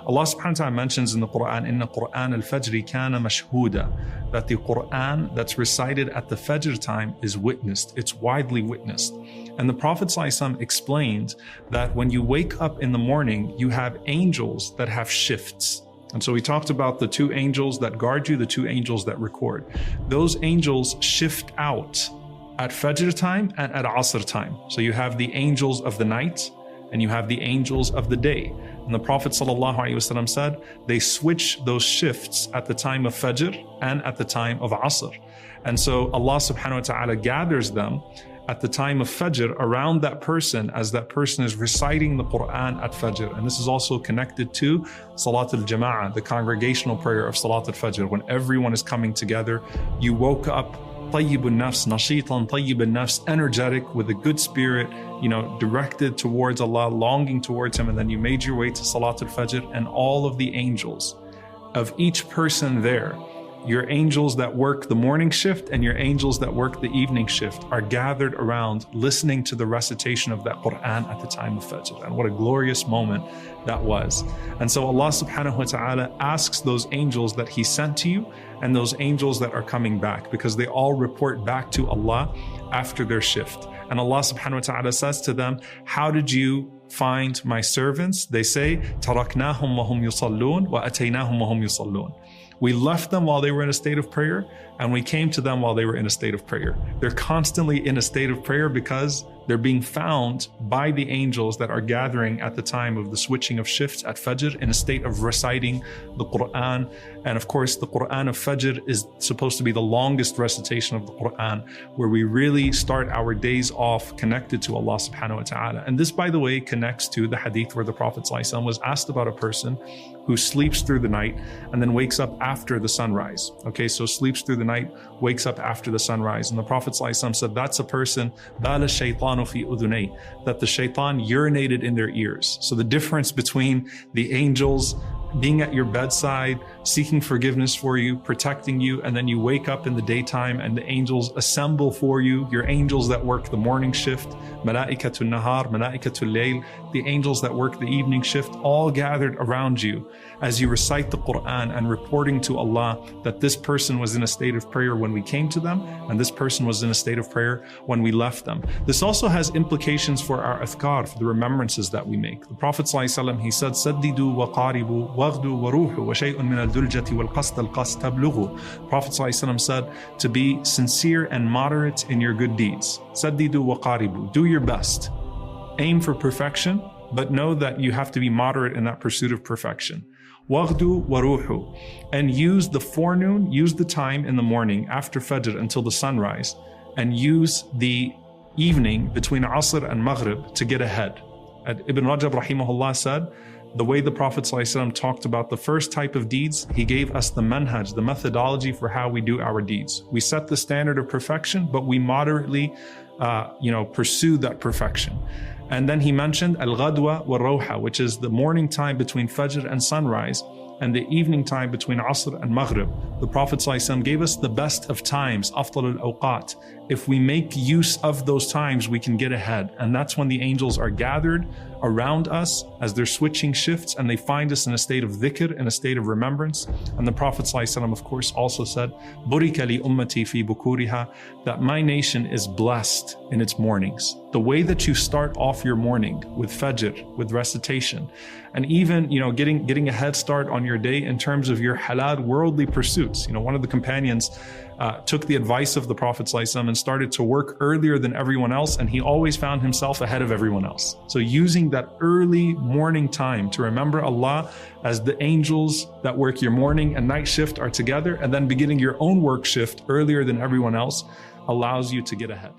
Allah subhanahu wa ta'ala mentions in the Quran, Inna Quran al-Fajri kana mashhuda, that the Quran that's recited at the Fajr time is witnessed, it's widely witnessed. And the Prophet ﷺ explained that when you wake up in the morning, you have angels that have shifts. And so we talked about the two angels that guard you, the two angels that record. Those angels shift out at Fajr time and at Asr time. So you have the angels of the night and you have the angels of the day. And the Prophet ﷺ said, they switch those shifts at the time of Fajr and at the time of Asr. And so Allah subhanahu wa ta'ala gathers them at the time of Fajr around that person as that person is reciting the Quran at Fajr. And this is also connected to Salat al-Jama'ah, the congregational prayer of Salat al-Fajr. When everyone is coming together, you woke up طيب النفس نشيطا طيب النفس, energetic, with a good spirit, directed towards Allah, longing towards Him, and then you made your way to Salat al-Fajr, and all of the angels of each person there, your angels that work the morning shift and your angels that work the evening shift, are gathered around listening to the recitation of that Quran at the time of Fajr. And what a glorious moment that was. And so Allah subhanahu wa ta'ala asks those angels that He sent to you and those angels that are coming back, because they all report back to Allah after their shift. And Allah subhanahu wa ta'ala says to them, how did you find my servants? They say, تَرَكْنَاهُمْ وَهُمْ يُصَلُّونَ وَأَتَيْنَاهُمْ وَهُمْ يُصَلُّونَ. We left them while they were in a state of prayer, and we came to them while they were in a state of prayer. They're constantly in a state of prayer because they're being found by the angels that are gathering at the time of the switching of shifts at Fajr in a state of reciting the Quran. And of course, the Quran of Fajr is supposed to be the longest recitation of the Quran, where we really start our days off connected to Allah subhanahu wa ta'ala. And this, by the way, connects to the hadith where the Prophet ﷺ was asked about a person who sleeps through the night and then wakes up after the sunrise. Okay, so sleeps through the night, wakes up after the sunrise. And the Prophet ﷺ said, that's a person, بَالَ الشَّيْطَانُ فِي أُذُنَيْهِ, that the shaitan urinated in their ears. So the difference between the angels being at your bedside, seeking forgiveness for you, protecting you, and then you wake up in the daytime and the angels assemble for you, your angels that work the morning shift, malaikatul nahar, malaikatul layl, the angels that work the evening shift, all gathered around you as you recite the Quran and reporting to Allah that this person was in a state of prayer when we came to them, and this person was in a state of prayer when we left them. This also has implications for our adhkar, for the remembrances that we make. The Prophet ﷺ, he said, "Saddidu wa qaribu waghdu wa ruhu wa shay'un min al-duljati wal qasd al-qasd tablughu." Prophet ﷺ said to be sincere and moderate in your good deeds. Saddidu wa qaribu, do your best. Aim for perfection, but know that you have to be moderate in that pursuit of perfection. Waghdu wa ruhu, and use the forenoon, use the time in the morning after Fajr until the sunrise, and use the evening between Asr and Maghrib to get ahead. Ibn Rajab rahimahullah said, the way the Prophet ﷺ talked about the first type of deeds, he gave us the manhaj, the methodology for how we do our deeds. We set the standard of perfection, but we moderately pursue that perfection. And then he mentioned al-ghadwa wa rawha, which is the morning time between Fajr and sunrise, and the evening time between Asr and Maghrib. The Prophet ﷺ gave us the best of times, afdal al-awqat. If we make use of those times, we can get ahead. And that's when the angels are gathered around us as they're switching shifts, and they find us in a state of dhikr, in a state of remembrance. And the Prophet ﷺ, of course, also said, "Burika li ummati fi bukuriha," that my nation is blessed in its mornings. The way that you start off your morning with Fajr, with recitation, and even getting a head start on your day in terms of your halal worldly pursuits. One of the companions took the advice of the Prophet ﷺ and started to work earlier than everyone else, and he always found himself ahead of everyone else. So using that early morning time to remember Allah as the angels that work your morning and night shift are together, and then beginning your own work shift earlier than everyone else, allows you to get ahead.